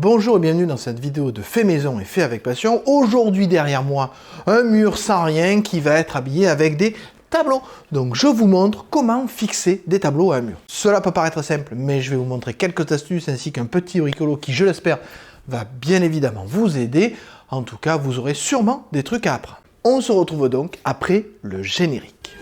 Bonjour et bienvenue dans cette vidéo de fait maison et fait avec passion. Aujourd'hui derrière moi, un mur sans rien qui va être habillé avec des tableaux. Donc je vous montre comment fixer des tableaux à un mur. Cela peut paraître simple, mais je vais vous montrer quelques astuces ainsi qu'un petit bricolo qui, je l'espère, va bien évidemment vous aider. En tout cas, vous aurez sûrement des trucs à apprendre. On se retrouve donc après le générique.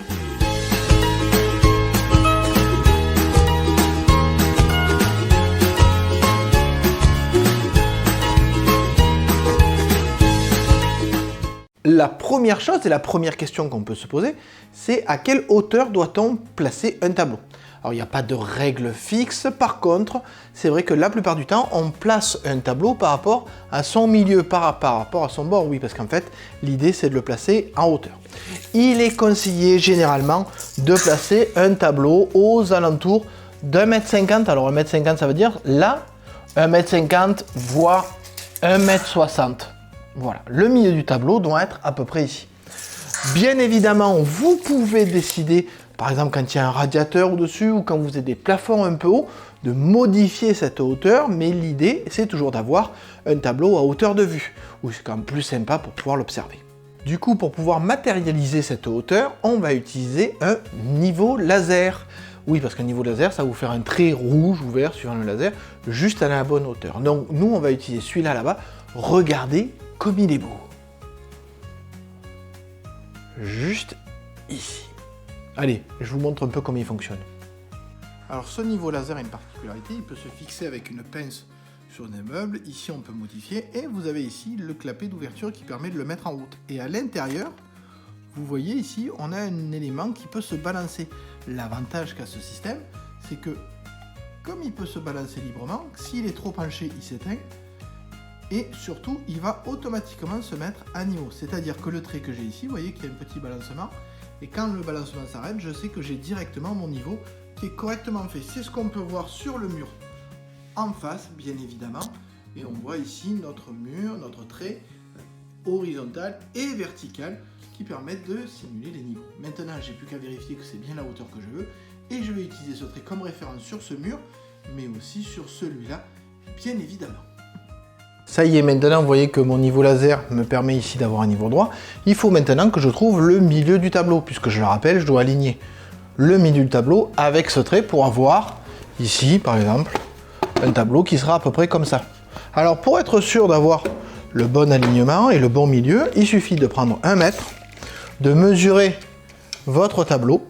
La première chose et la première question qu'on peut se poser, c'est à quelle hauteur doit-on placer un tableau? Alors il n'y a pas de règle fixe, par contre, c'est vrai que la plupart du temps, on place un tableau par rapport à son milieu, par rapport à son bord, oui, parce qu'en fait, l'idée c'est de le placer en hauteur. Il est conseillé généralement de placer un tableau aux alentours d'1,50 m. Alors 1,50 m, ça veut dire là, 1,50 m, voire 1,60 m. Voilà, le milieu du tableau doit être à peu près ici. Bien évidemment, vous pouvez décider, par exemple quand il y a un radiateur au-dessus ou quand vous avez des plafonds un peu hauts, de modifier cette hauteur, mais l'idée, c'est toujours d'avoir un tableau à hauteur de vue, où c'est quand même plus sympa pour pouvoir l'observer. Du coup, pour pouvoir matérialiser cette hauteur, on va utiliser un niveau laser. Oui, parce qu'un niveau laser, ça va vous faire un trait rouge ou vert suivant le laser, juste à la bonne hauteur. Donc nous, on va utiliser celui-là là-bas. Regardez comme il est beau. Juste ici. Allez, je vous montre un peu comment il fonctionne. Alors ce niveau laser a une particularité, il peut se fixer avec une pince sur des meubles. Ici on peut modifier et vous avez ici le clapet d'ouverture qui permet de le mettre en route. Et à l'intérieur, vous voyez ici, on a un élément qui peut se balancer. L'avantage qu'a ce système, c'est que comme il peut se balancer librement, s'il est trop penché, il s'éteint. Et surtout, il va automatiquement se mettre à niveau. C'est-à-dire que le trait que j'ai ici, vous voyez qu'il y a un petit balancement. Et quand le balancement s'arrête, je sais que j'ai directement mon niveau qui est correctement fait. C'est ce qu'on peut voir sur le mur en face, bien évidemment. Et on voit ici notre mur, notre trait horizontal et vertical qui permettent de simuler les niveaux. Maintenant, j'ai plus qu'à vérifier que c'est bien la hauteur que je veux. Et je vais utiliser ce trait comme référence sur ce mur, mais aussi sur celui-là, bien évidemment. Ça y est, maintenant vous voyez que mon niveau laser me permet ici d'avoir un niveau droit. Il faut maintenant que je trouve le milieu du tableau, puisque je le rappelle, je dois aligner le milieu du tableau avec ce trait pour avoir ici, par exemple, un tableau qui sera à peu près comme ça. Alors pour être sûr d'avoir le bon alignement et le bon milieu, il suffit de prendre 1 mètre, de mesurer votre tableau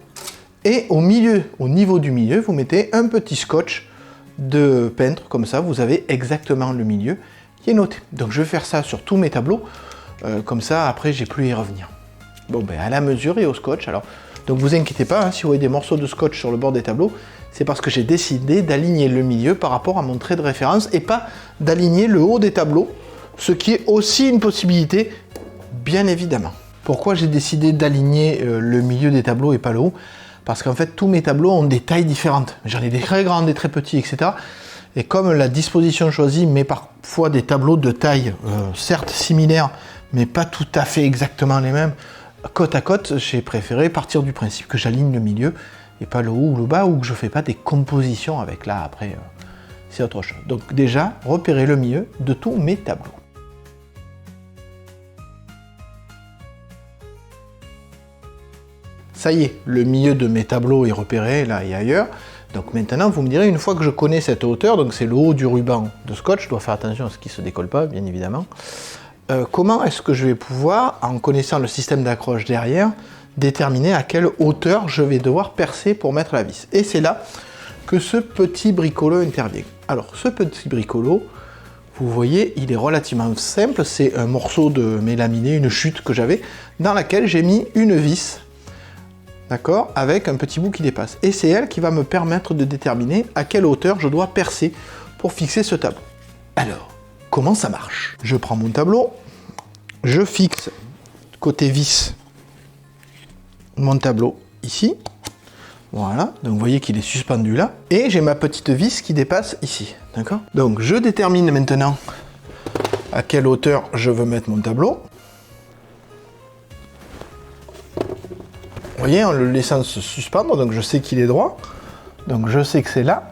et au niveau du milieu, vous mettez un petit scotch de peintre, comme ça vous avez exactement le milieu qui est noté. Donc je vais faire ça sur tous mes tableaux, comme ça après j'ai plus à y revenir. Bon ben à la mesure et au scotch alors. Donc vous inquiétez pas, hein, si vous voyez des morceaux de scotch sur le bord des tableaux, c'est parce que j'ai décidé d'aligner le milieu par rapport à mon trait de référence et pas d'aligner le haut des tableaux, ce qui est aussi une possibilité, bien évidemment. Pourquoi j'ai décidé d'aligner le milieu des tableaux et pas le haut? Parce qu'en fait tous mes tableaux ont des tailles différentes. J'en ai des très grands, des très petits, etc. Et comme la disposition choisie met parfois des tableaux de taille, certes similaires, mais pas tout à fait exactement les mêmes, côte à côte, j'ai préféré partir du principe que j'aligne le milieu et pas le haut ou le bas, ou que je ne fais pas des compositions avec. Là, après, c'est autre chose. Donc déjà, repérer le milieu de tous mes tableaux. Ça y est, le milieu de mes tableaux est repéré là et ailleurs. Donc maintenant, vous me direz, une fois que je connais cette hauteur, donc c'est le haut du ruban de scotch, je dois faire attention à ce qu'il ne se décolle pas, bien évidemment. Comment est-ce que je vais pouvoir, en connaissant le système d'accroche derrière, déterminer à quelle hauteur je vais devoir percer pour mettre la vis? Et c'est là que ce petit bricolo intervient. Alors, ce petit bricolo, vous voyez, il est relativement simple. C'est un morceau de mélaminé, une chute que j'avais, dans laquelle j'ai mis une vis. D'accord, avec un petit bout qui dépasse. Et c'est elle qui va me permettre de déterminer à quelle hauteur je dois percer pour fixer ce tableau. Alors, comment ça marche? Je prends mon tableau, je fixe côté vis mon tableau ici. Voilà, donc vous voyez qu'il est suspendu là. Et j'ai ma petite vis qui dépasse ici. D'accord? Donc je détermine maintenant à quelle hauteur je veux mettre mon tableau. Vous voyez, en le laissant se suspendre, donc je sais qu'il est droit. Donc je sais que c'est là.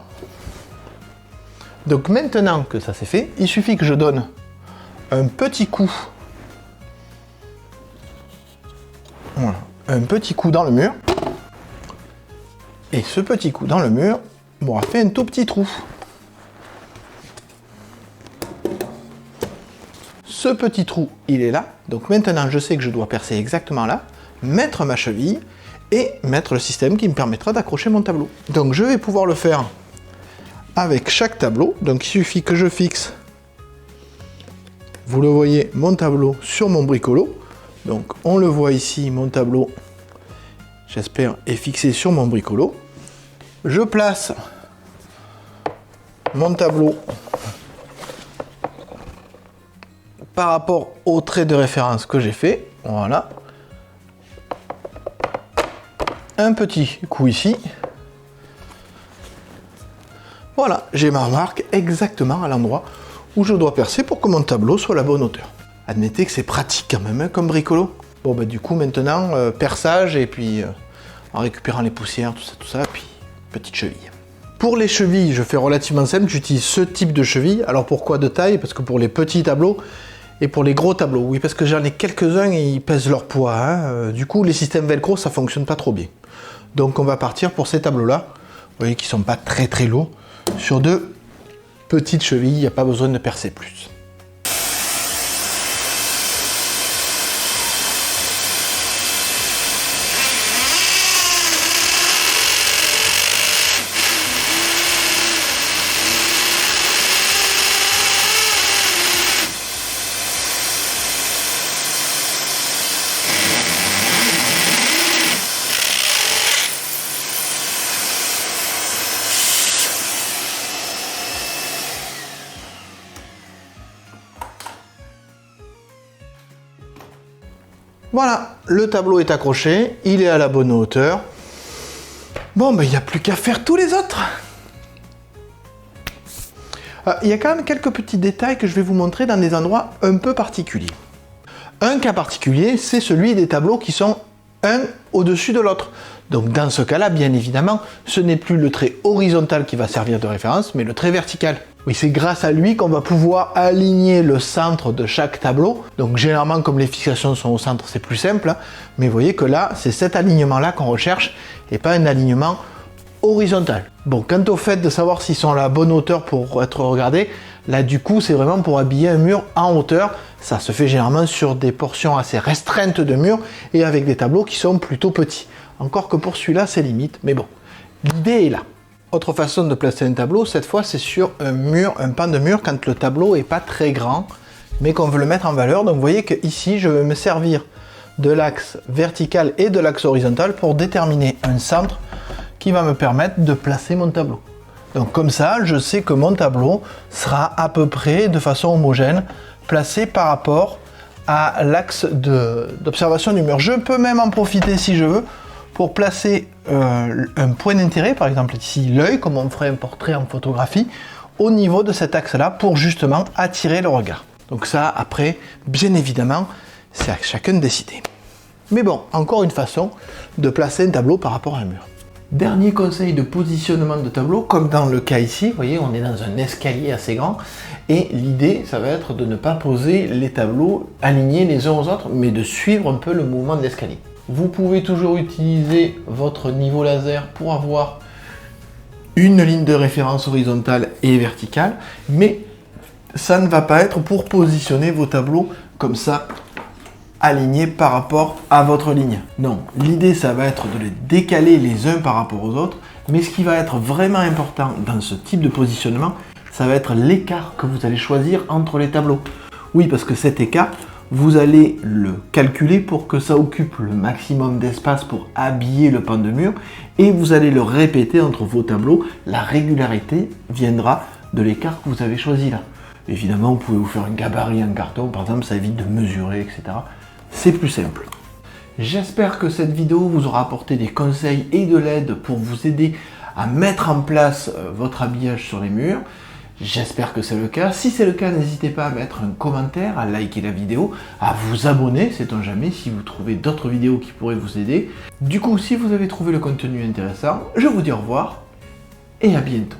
Donc maintenant que ça c'est fait, il suffit que je donne un petit coup. Voilà, un petit coup dans le mur. Et ce petit coup dans le mur m'aura fait un tout petit trou. Ce petit trou, il est là. Donc maintenant, je sais que je dois percer exactement là, mettre ma cheville et mettre le système qui me permettra d'accrocher mon tableau. Donc je vais pouvoir le faire avec chaque tableau. Donc il suffit que je fixe, vous le voyez, mon tableau sur mon bricolo. Donc on le voit ici, mon tableau, j'espère, est fixé sur mon bricolo. Je place mon tableau par rapport au trait de référence que j'ai fait. Voilà. Un petit coup ici. Voilà, j'ai ma marque exactement à l'endroit où je dois percer pour que mon tableau soit à la bonne hauteur. Admettez que c'est pratique quand même, hein, comme bricolo. Bon, bah, du coup, maintenant, perçage et puis en récupérant les poussières, tout ça, puis petite cheville. Pour les chevilles, je fais relativement simple, j'utilise ce type de cheville. Alors pourquoi de taille? Parce que pour les petits tableaux et pour les gros tableaux, oui, parce que j'en ai quelques-uns et ils pèsent leur poids. Hein. Du coup, les systèmes velcro, ça fonctionne pas trop bien. Donc on va partir pour ces tableaux-là, vous voyez, qui sont pas très très lourds, sur de petites chevilles, il n'y a pas besoin de percer plus. Voilà, le tableau est accroché, il est à la bonne hauteur. Bon, ben il n'y a plus qu'à faire tous les autres. Il y a quand même quelques petits détails que je vais vous montrer dans des endroits un peu particuliers. Un cas particulier, c'est celui des tableaux qui sont un au-dessus de l'autre. Donc dans ce cas-là, bien évidemment, ce n'est plus le trait horizontal qui va servir de référence, mais le trait vertical. Oui, c'est grâce à lui qu'on va pouvoir aligner le centre de chaque tableau. Donc généralement, comme les fixations sont au centre, c'est plus simple. Hein, mais vous voyez que là, c'est cet alignement-là qu'on recherche et pas un alignement horizontal. Bon, quant au fait de savoir s'ils sont à la bonne hauteur pour être regardés, là du coup, c'est vraiment pour habiller un mur en hauteur. Ça se fait généralement sur des portions assez restreintes de mur et avec des tableaux qui sont plutôt petits. Encore que pour celui-là, c'est limite, mais bon, l'idée est là. Autre façon de placer un tableau, cette fois c'est sur un mur, un pan de mur quand le tableau n'est pas très grand, mais qu'on veut le mettre en valeur. Donc vous voyez que ici je vais me servir de l'axe vertical et de l'axe horizontal pour déterminer un centre qui va me permettre de placer mon tableau. Donc comme ça, je sais que mon tableau sera à peu près de façon homogène, placé par rapport à l'axe d'observation du mur. Je peux même en profiter si je veux pour placer un point d'intérêt, par exemple ici l'œil, comme on ferait un portrait en photographie, au niveau de cet axe-là pour justement attirer le regard. Donc ça, après, bien évidemment, c'est à chacun de décider. Mais bon, encore une façon de placer un tableau par rapport à un mur. Dernier conseil de positionnement de tableau, comme dans le cas ici, vous voyez, on est dans un escalier assez grand, et l'idée, ça va être de ne pas poser les tableaux alignés les uns aux autres, mais de suivre un peu le mouvement de l'escalier. Vous pouvez toujours utiliser votre niveau laser pour avoir une ligne de référence horizontale et verticale, mais ça ne va pas être pour positionner vos tableaux comme ça, alignés par rapport à votre ligne. Non, l'idée ça va être de les décaler les uns par rapport aux autres, mais ce qui va être vraiment important dans ce type de positionnement, ça va être l'écart que vous allez choisir entre les tableaux. Oui, parce que cet écart, vous allez le calculer pour que ça occupe le maximum d'espace pour habiller le pan de mur et vous allez le répéter entre vos tableaux. La régularité viendra de l'écart que vous avez choisi là. Évidemment, vous pouvez vous faire un gabarit en carton, par exemple, ça évite de mesurer, etc. C'est plus simple. J'espère que cette vidéo vous aura apporté des conseils et de l'aide pour vous aider à mettre en place votre habillage sur les murs. J'espère que c'est le cas. Si c'est le cas, n'hésitez pas à mettre un commentaire, à liker la vidéo, à vous abonner, sait-on jamais, si vous trouvez d'autres vidéos qui pourraient vous aider. Du coup, si vous avez trouvé le contenu intéressant, je vous dis au revoir et à bientôt.